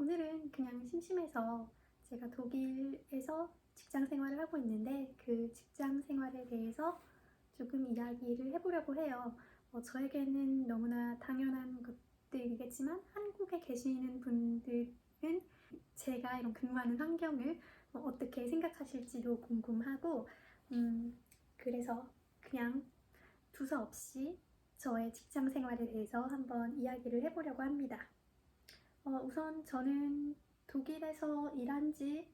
오늘은 그냥 심심해서 제가 독일에서 직장 생활을 하고 있는데 그 직장 생활에 대해서 조금 이야기를 해보려고 해요. 저에게는 너무나 당연한 것들이겠지만 한국에 계시는 분들은 제가 이런 근무하는 환경을 어떻게 생각하실지도 궁금하고 그래서 그냥 두서없이 저의 직장 생활에 대해서 한번 이야기를 해보려고 합니다. 우선 저는 독일에서 일한 지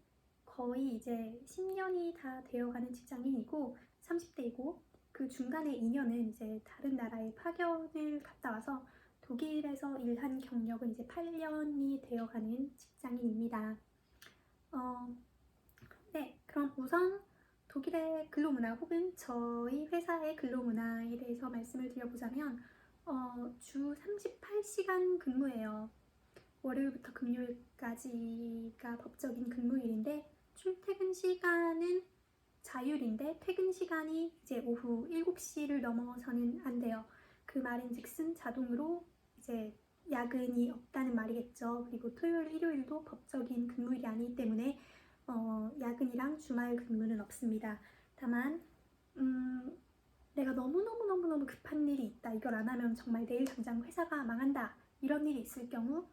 거의 이제 10년이 다 되어가는 직장인이고 30대이고 그 중간에 2년은 이제 다른 나라에 파견을 갔다 와서 독일에서 일한 경력은 이제 8년이 되어가는 직장인입니다. 네, 그럼 우선 독일의 근로문화 혹은 저희 회사의 근로문화에 대해서 말씀을 드려보자면 주 38시간 근무예요. 월요일부터 금요일까지가 법적인 근무일인데 출퇴근 시간은 자율인데 퇴근 시간이 이제 오후 7시를 넘어서는 안 돼요. 그 말인즉슨 자동으로 이제 야근이 없다는 말이겠죠. 그리고 토요일, 일요일도 법적인 근무일이 아니기 때문에 야근이랑 주말 근무는 없습니다. 다만 내가 너무너무 급한 일이 있다. 이걸 안 하면 정말 내일 당장 회사가 망한다. 이런 일이 있을 경우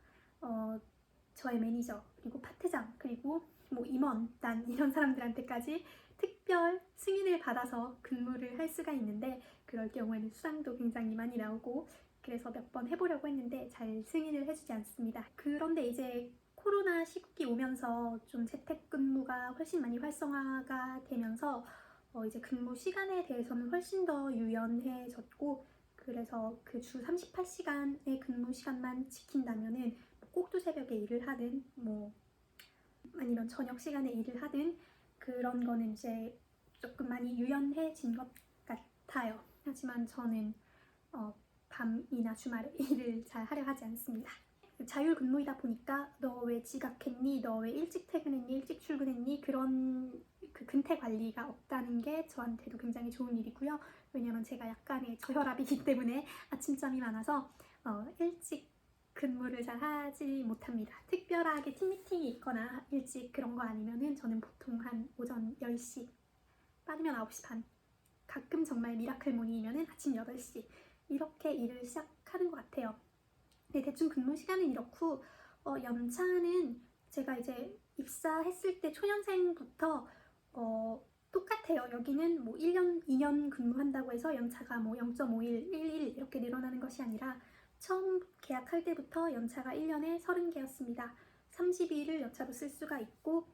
저의 매니저 그리고 파트장 그리고 뭐 임원단 이런 사람들한테까지 특별 승인을 받아서 근무를 할 수가 있는데 그럴 경우에는 수당도 굉장히 많이 나오고 그래서 몇 번 해보려고 했는데 잘 승인을 해주지 않습니다. 그런데 이제 코로나 시국이 오면서 좀 재택근무가 훨씬 많이 활성화가 되면서 이제 근무 시간에 대해서는 훨씬 더 유연해졌고 그래서 그 주 38시간의 근무 시간만 지킨다면은 꼭두 새벽에 일을 하든 뭐 아니면 저녁 시간에 일을 하든 그런 거는 이제 조금 많이 유연해진 것 같아요. 하지만 저는 밤이나 주말에 일을 잘 하려 하지 않습니다. 자율 근무이다 보니까 너 왜 지각했니? 너 왜 일찍 퇴근했니? 일찍 출근했니? 그런 그 근태 관리가 없다는 게 저한테도 굉장히 좋은 일이고요. 왜냐면 제가 약간의 저혈압이기 때문에 아침잠이 많아서 일찍 근무를 잘 하지 못합니다. 특별하게 팀미팅이 있거나 일찍 그런 거 아니면은 저는 보통 한 오전 10시 빠르면 9시 반 가끔 정말 미라클 모닝이면은 아침 8시 이렇게 일을 시작하는 것 같아요. 네, 대충 근무 시간은 이렇고 연차는 제가 이제 입사했을 때 초년생부터 똑같아요. 여기는 뭐 1년, 2년 근무한다고 해서 연차가 뭐 0.5일, 1일 이렇게 늘어나는 것이 아니라 처음 계약할 때부터 연차가 1년에 30개였습니다. 30일을 연차로 쓸 수가 있고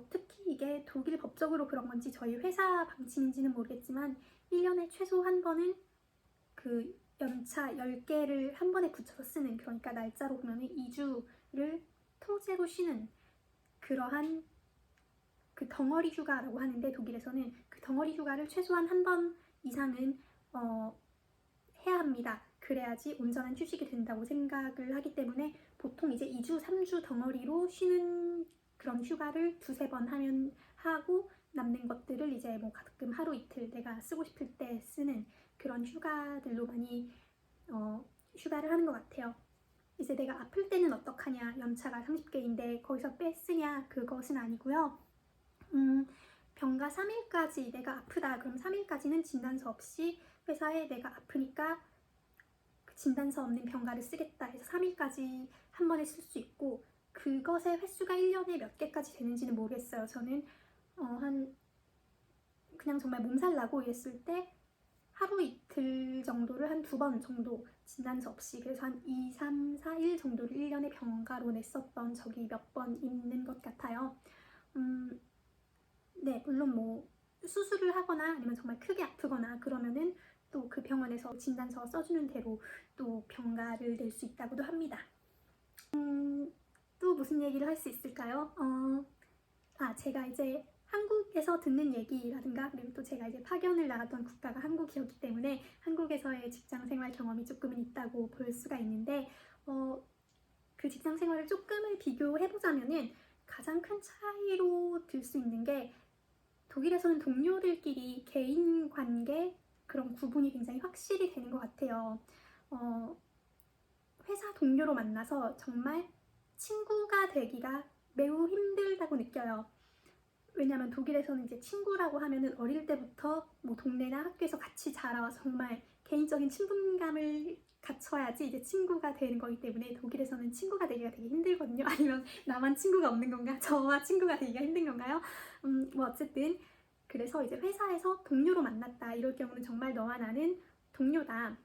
특히 이게 독일 법적으로 그런 건지 저희 회사 방침인지는 모르겠지만 1년에 최소 한 번은 그 연차 10개를 한 번에 붙여서 쓰는 그러니까 날짜로 보면 2주를 통째로 쉬는 그러한 그 덩어리 휴가라고 하는데 독일에서는 그 덩어리 휴가를 최소한 한 번 이상은 해야 합니다. 그래야지 온전한 휴식이 된다고 생각을 하기 때문에 보통 이제 2주, 3주 덩어리로 쉬는 그런 휴가를 두세 번 하면 하고 남는 것들을 이제 뭐 가끔 하루 이틀 내가 쓰고 싶을 때 쓰는 그런 휴가들로 많이 휴가를 하는 것 같아요. 이제 내가 아플 때는 어떡하냐, 연차가 30개인데 거기서 빼쓰냐, 그것은 아니고요. 병가 3일까지 내가 아프다 그럼 3일까지는 진단서 없이 회사에 내가 아프니까 그 진단서 없는 병가를 쓰겠다 해서 3일까지 한 번에 쓸 수 있고 그것의 횟수가 1년에 몇 개까지 되는지는 모르겠어요. 저는 그냥 정말 몸살 나고 이랬을 때 하루 이틀 정도를 한 2번 정도 진단서 없이 그래서 한 2, 3, 4일 정도를 1년에 병가로 냈었던 적이 몇 번 있는 것 같아요. 네, 물론 뭐 수술을 하거나 아니면 정말 크게 아프거나 그러면은 또 그 병원에서 진단서 써주는 대로 또 병가를 낼 수 있다고도 합니다. 또 무슨 얘기를 할 수 있을까요? 제가 이제 한국에서 듣는 얘기라든가 그리고 또 제가 이제 파견을 나갔던 국가가 한국이었기 때문에 한국에서의 직장 생활 경험이 조금은 있다고 볼 수가 있는데 그 직장 생활을 조금을 비교해보자면은 가장 큰 차이로 들 수 있는 게 독일에서는 동료들끼리 개인 관계 그런 구분이 굉장히 확실히 되는 것 같아요. 회사 동료로 만나서 정말 친구가 되기가 매우 힘들다고 느껴요. 왜냐면 독일에서는 이제 친구라고 하면은 어릴 때부터 뭐 동네나 학교에서 같이 자라와 정말 개인적인 친분감을 갖춰야지 이제 친구가 되는 거기 때문에 독일에서는 친구가 되기가 되게 힘들거든요. 아니면 나만 친구가 없는 건가? 저와 친구가 되기가 힘든 건가요? 뭐 어쨌든 그래서 이제 회사에서 동료로 만났다 이럴 경우는 정말 너와 나는 동료다.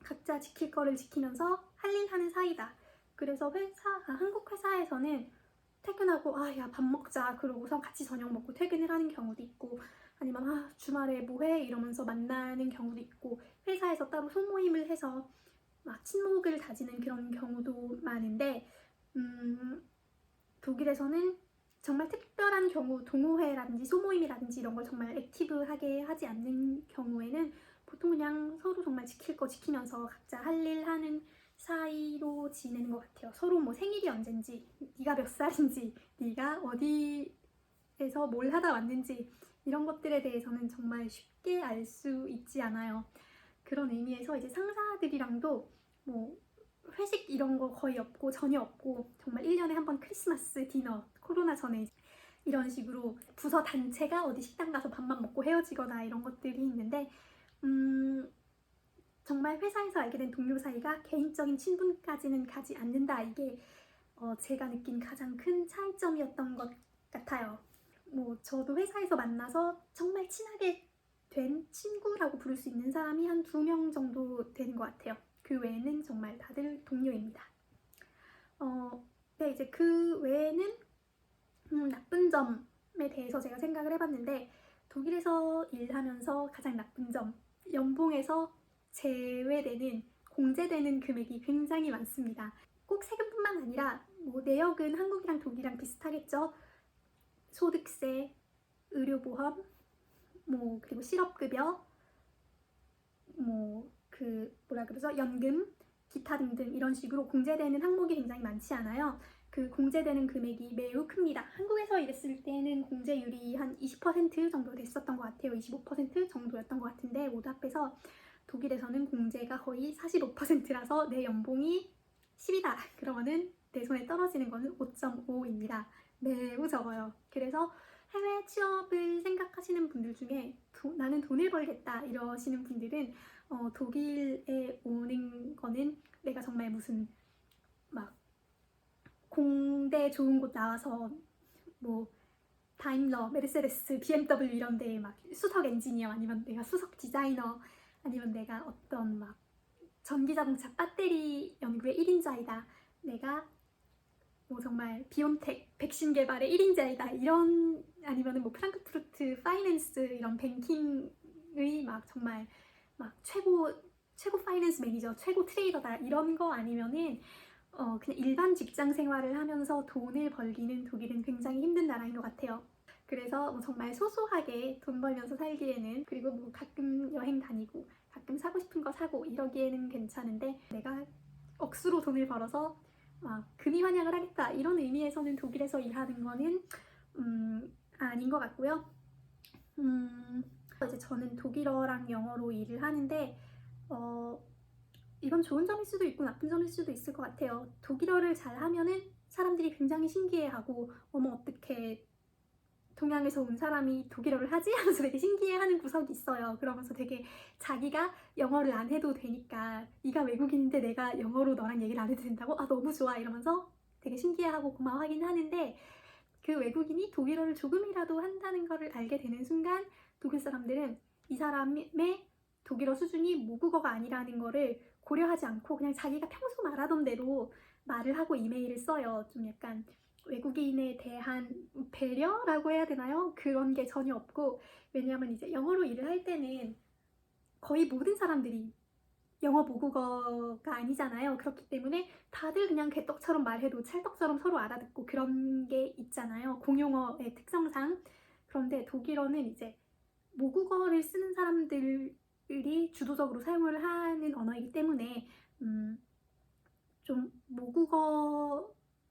각자 지킬 거를 지키면서 할 일 하는 사이다. 그래서 한국 회사에서는 퇴근하고 야 밥 먹자 그러고서 같이 저녁 먹고 퇴근을 하는 경우도 있고, 아니면 주말에 뭐해 이러면서 만나는 경우도 있고, 회사에서 따로 소모임을 해서 막 친목을 다지는 그런 경우도 많은데, 독일에서는 정말 특별한 경우, 동호회라든지 소모임이라든지 이런 걸 정말 액티브하게 하지 않는 경우에는 보통 그냥 서로 정말 지킬 거 지키면서 각자 할 일 하는 사이로 지내는 것 같아요. 서로 뭐 생일이 언젠지, 네가 몇 살인지, 네가 어디에서 뭘 하다 왔는지 이런 것들에 대해서는 정말 쉽게 알 수 있지 않아요. 그런 의미에서 이제 상사들이랑도 뭐 회식 이런 거 거의 없고 전혀 없고, 정말 1년에 한 번 크리스마스 디너, 코로나 전에 이런 식으로 부서 단체가 어디 식당 가서 밥만 먹고 헤어지거나 이런 것들이 있는데, 정말 회사에서 알게 된 동료 사이가 개인적인 친분까지는 가지 않는다. 이게 제가 느낀 가장 큰 차이점이었던 것 같아요. 뭐 저도 회사에서 만나서 정말 친하게 된 친구라고 부를 수 있는 사람이 한 2명 정도 되는 것 같아요. 그 외에는 정말 다들 동료입니다. 네, 이제 그 외에는 나쁜 점에 대해서 제가 생각을 해봤는데, 독일에서 일하면서 가장 나쁜 점, 연봉에서 제외되는 공제되는 금액이 굉장히 많습니다. 꼭 세금뿐만 아니라 뭐 내역은 한국이랑 독일이랑 비슷하겠죠. 소득세, 의료보험, 뭐 그리고 실업급여, 뭐 연금, 기타 등등 이런 식으로 공제되는 항목이 굉장히 많지 않아요. 그 공제되는 금액이 매우 큽니다. 한국에서 일했을 때는 공제율이 한 20% 정도 됐었던 것 같아요. 25% 정도였던 것 같은데 모두 합해서 독일에서는 공제가 거의 45%라서 내 연봉이 10이다 그러면은 내 손에 떨어지는 거는 5.5입니다. 매우 적어요. 그래서 해외 취업을 생각하시는 분들 중에 나는 돈을 벌겠다 이러시는 분들은 독일에 오는 거는 내가 정말 무슨 막 공대 좋은 곳 나와서 뭐 다임러, 메르세데스, BMW 이런 데에 막 수석 엔지니어, 아니면 내가 수석 디자이너, 아니면 내가 어떤 막 전기자동차 배터리 연구의 1인자이다, 내가 뭐 정말 비온텍 백신 개발의 1인자이다 이런, 아니면은 뭐 프랑크푸르트 파이낸스 이런 뱅킹의 막 정말 막 최고 파이낸스 매니저, 최고 트레이더다 이런 거 아니면은 그냥 일반 직장 생활을 하면서 돈을 벌기는 독일은 굉장히 힘든 나라인 것 같아요. 그래서 뭐 정말 소소하게 돈 벌면서 살기에는, 그리고 뭐 가끔 여행 다니고 가끔 사고 싶은 거 사고 이러기에는 괜찮은데, 내가 억수로 돈을 벌어서 막 금이 환영을 하겠다 이런 의미에서는 독일에서 일하는 거는 아닌 것 같고요. 이제 저는 독일어랑 영어로 일을 하는데 이건 좋은 점일 수도 있고 나쁜 점일 수도 있을 것 같아요. 독일어를 잘 하면은 사람들이 굉장히 신기해하고, 어머 어떻게 동양에서 온 사람이 독일어를 하지? 하면서 되게 신기해하는 구석이 있어요. 그러면서 되게 자기가 영어를 안 해도 되니까, 네가 외국인인데 내가 영어로 너랑 얘기를 안 해도 된다고? 너무 좋아 이러면서 되게 신기해하고 고마워하긴 하는데, 그 외국인이 독일어를 조금이라도 한다는 거를 알게 되는 순간 독일 사람들은 이 사람의 독일어 수준이 모국어가 아니라는 거를 고려하지 않고 그냥 자기가 평소 말하던 대로 말을 하고 이메일을 써요. 좀 약간 외국인에 대한 배려라고 해야 되나요? 그런 게 전혀 없고, 왜냐하면 이제 영어로 일을 할 때는 거의 모든 사람들이 영어 모국어가 아니잖아요. 그렇기 때문에 다들 그냥 개떡처럼 말해도 찰떡처럼 서로 알아듣고 그런 게 있잖아요. 공용어의 특성상. 그런데 독일어는 이제 모국어를 쓰는 사람들이 주도적으로 사용을 하는 언어이기 때문에 좀 모국어의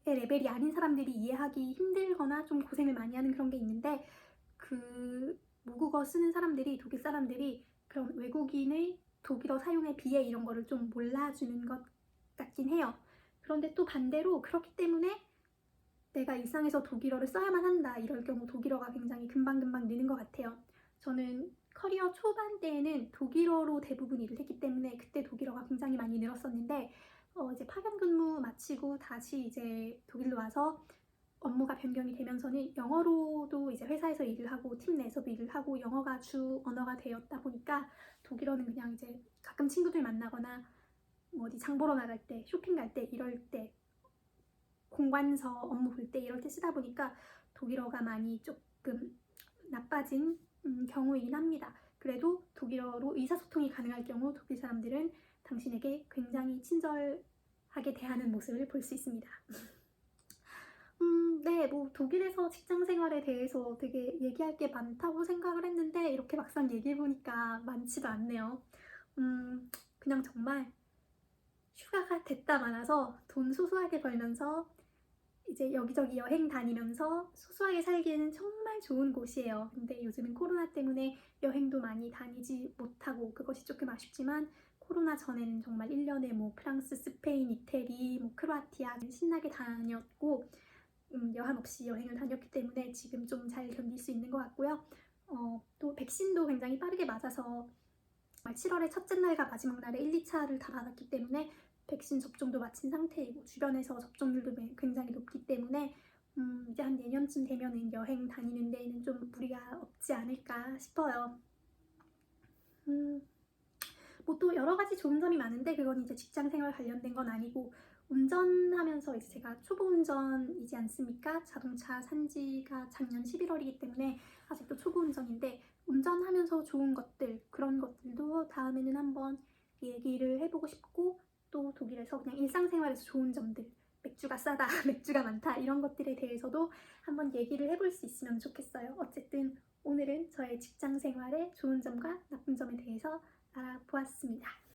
레벨이 아닌 사람들이 이해하기 힘들거나 좀 고생을 많이 하는 그런 게 있는데, 그 모국어 쓰는 사람들이, 독일 사람들이 그런 외국인의 독일어 사용의 비애 이런 거를 좀 몰라주는 것 같긴 해요. 그런데 또 반대로 그렇기 때문에 내가 일상에서 독일어를 써야만 한다 이럴 경우 독일어가 굉장히 금방금방 느는 것 같아요. 저는 커리어 초반 때에는 독일어로 대부분 일을 했기 때문에 그때 독일어가 굉장히 많이 늘었었는데 이제 파견 근무 마치고 다시 이제 독일로 와서 업무가 변경이 되면서는 영어로도 이제 회사에서 일을 하고 팀 내에서도 일을 하고 영어가 주 언어가 되었다 보니까 독일어는 그냥 이제 가끔 친구들 만나거나 뭐 어디 장 보러 나갈 때, 쇼핑 갈 때 이럴 때, 공관서 업무 볼 때 이럴 때 쓰다 보니까 독일어가 많이 조금 나빠진 경우이긴 합니다. 그래도 독일어로 의사소통이 가능할 경우 독일 사람들은 당신에게 굉장히 친절하게 대하는 모습을 볼 수 있습니다. 네, 뭐 독일에서 직장 생활에 대해서 되게 얘기할 게 많다고 생각을 했는데 이렇게 막상 얘기해보니까 많지도 않네요. 그냥 정말 휴가가 됐다 말아서 돈 소소하게 벌면서 이제 여기저기 여행 다니면서 소소하게 살기에는 정말 좋은 곳이에요. 근데 요즘은 코로나 때문에 여행도 많이 다니지 못하고 그것이 조금 아쉽지만 코로나 전에는 정말 1년에 뭐 프랑스, 스페인, 이태리, 뭐 크로아티아 신나게 다녔고 여한 없이 여행을 다녔기 때문에 지금 좀 잘 견딜 수 있는 것 같고요. 또 백신도 굉장히 빠르게 맞아서 7월의 첫째 날과 마지막 날에 1, 2차를 다 받았기 때문에 백신 접종도 마친 상태이고 주변에서 접종률도 굉장히 높기 때문에 이제 한 내년쯤 되면은 여행 다니는 데에는 좀 무리가 없지 않을까 싶어요. 뭐 또 여러 가지 좋은 점이 많은데 그건 이제 직장 생활 관련된 건 아니고 운전하면서 이제 제가 초보 운전이지 않습니까? 자동차 산 지가 작년 11월이기 때문에 아직도 초보 운전인데 운전하면서 좋은 것들 그런 것들도 다음에는 한번 얘기를 해보고 싶고 또 독일에서 그냥 일상생활에서 좋은 점들 맥주가 싸다, 맥주가 많다 이런 것들에 대해서도 한번 얘기를 해볼 수 있으면 좋겠어요. 어쨌든 오늘은 저의 직장 생활의 좋은 점과 나쁜 점에 대해서 알아보았습니다.